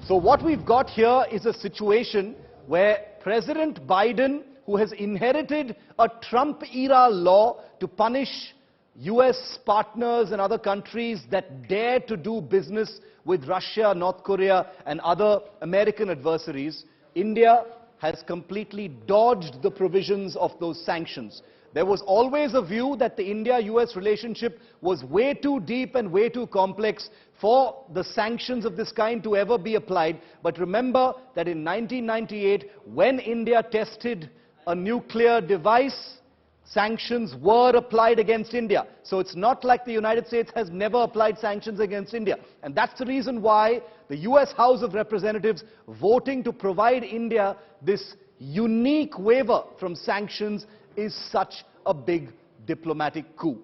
So what we've got here is a situation where President Biden, who has inherited a Trump-era law to punish US partners and other countries that dare to do business with Russia, North Korea and other American adversaries, India has completely dodged the provisions of those sanctions. There was always a view that the India-US relationship was way too deep and way too complex for the sanctions of this kind to ever be applied. But remember that in 1998, when India tested a nuclear device, sanctions were applied against India. So it's not like the United States has never applied sanctions against India. And that's the reason why the US House of Representatives voting to provide India this unique waiver from sanctions is such a big diplomatic coup.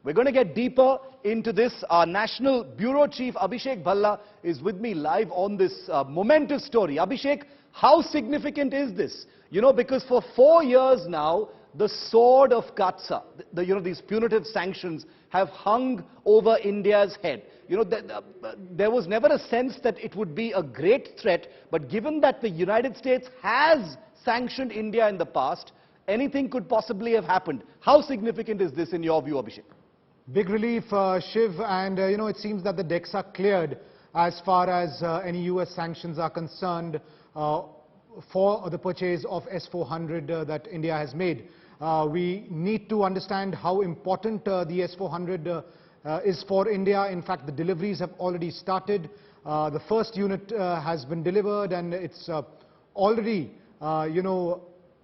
We're going to get deeper into this. Our National Bureau Chief Abhishek Bhalla is with me live on this momentous story. Abhishek, how significant is this? You know, because for 4 years now, the sword of CAATSA, these punitive sanctions have hung over India's head. You know, there was never a sense that it would be a great threat, but given that the United States has sanctioned India in the past, anything could possibly have happened. How significant is this in your view, Abhishek? Big relief, Shiv, and it seems that the decks are cleared as far as any US sanctions are concerned for the purchase of S-400 that India has made. We need to understand how important the S-400 is for India. In fact, the deliveries have already started. The first unit has been delivered and it's already,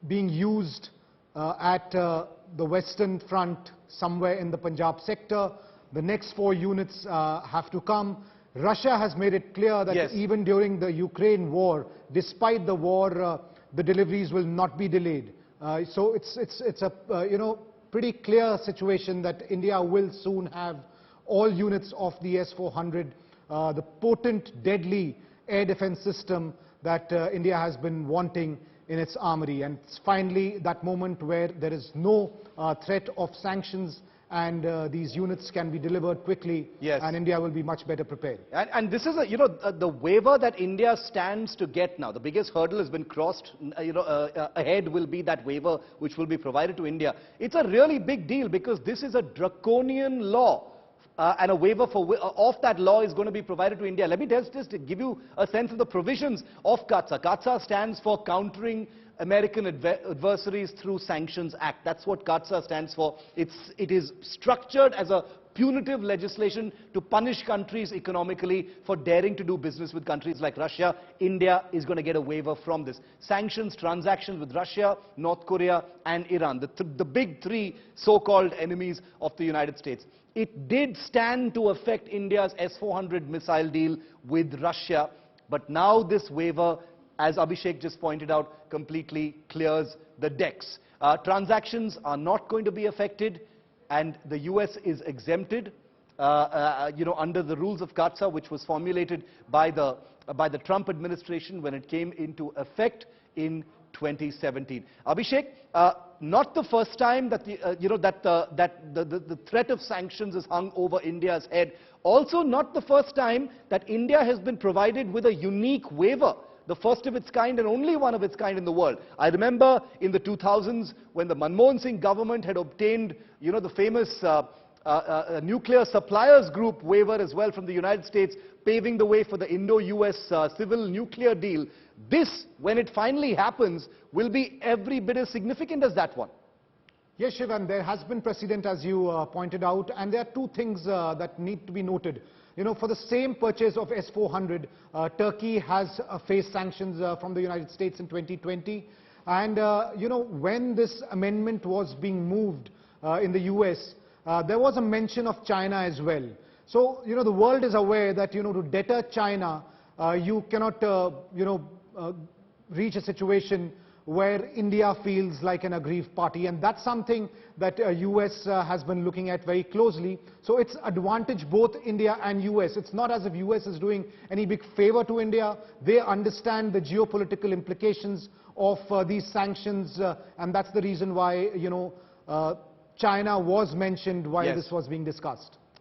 being used at the Western Front, somewhere in the Punjab sector. The next 4 units have to come. Russia has made it clear that even during the Ukraine war, despite the war, the deliveries will not be delayed. So it's a pretty clear situation that India will soon have all units of the S-400, the potent, deadly air defense system that India has been wanting in its armory. And it's finally that moment where there is no threat of sanctions and these units can be delivered quickly, and India will be much better prepared. And this is, the waiver that India stands to get now. The biggest hurdle has been crossed. Ahead will be that waiver which will be provided to India. It's a really big deal because this is a draconian law. And a waiver of that law is going to be provided to India. Let me just give you a sense of the provisions of CAATSA. CAATSA stands for Countering American Adversaries Through Sanctions Act. That's what CAATSA stands for. It is structured as a punitive legislation to punish countries economically for daring to do business with countries like Russia. India is going to get a waiver from this. Sanctions transactions with Russia, North Korea and Iran, the big 3 so-called enemies of the United States. It did stand to affect India's S-400 missile deal with Russia, but now this waiver, as Abhishek just pointed out, completely clears the decks. Transactions are not going to be affected, and the US is exempted, under the rules of CAATSA, which was formulated by the Trump administration when it came into effect in 2017. Abhishek, not the first time that the threat of sanctions is hung over India's head. Also, not the first time that India has been provided with a unique waiver, the first of its kind and only one of its kind in the world. I remember in the 2000s when the Manmohan Singh government had obtained, the famous nuclear suppliers group waiver as well from the United States, paving the way for the Indo-US civil nuclear deal. This, when it finally happens, will be every bit as significant as that one. Yes, Shiv, and there has been precedent, as you pointed out, and there are 2 things that need to be noted. For the same purchase of S-400, Turkey has faced sanctions from the United States in 2020. And, when this amendment was being moved in the US, there was a mention of China as well. So, the world is aware that, to deter China, you cannot, reach a situation where India feels like an aggrieved party, and that's something that US has been looking at very closely. So it's advantage both India and US. It's not as if US is doing any big favor to India. They understand the geopolitical implications of these sanctions, and that's the reason why, China was mentioned while this was being discussed.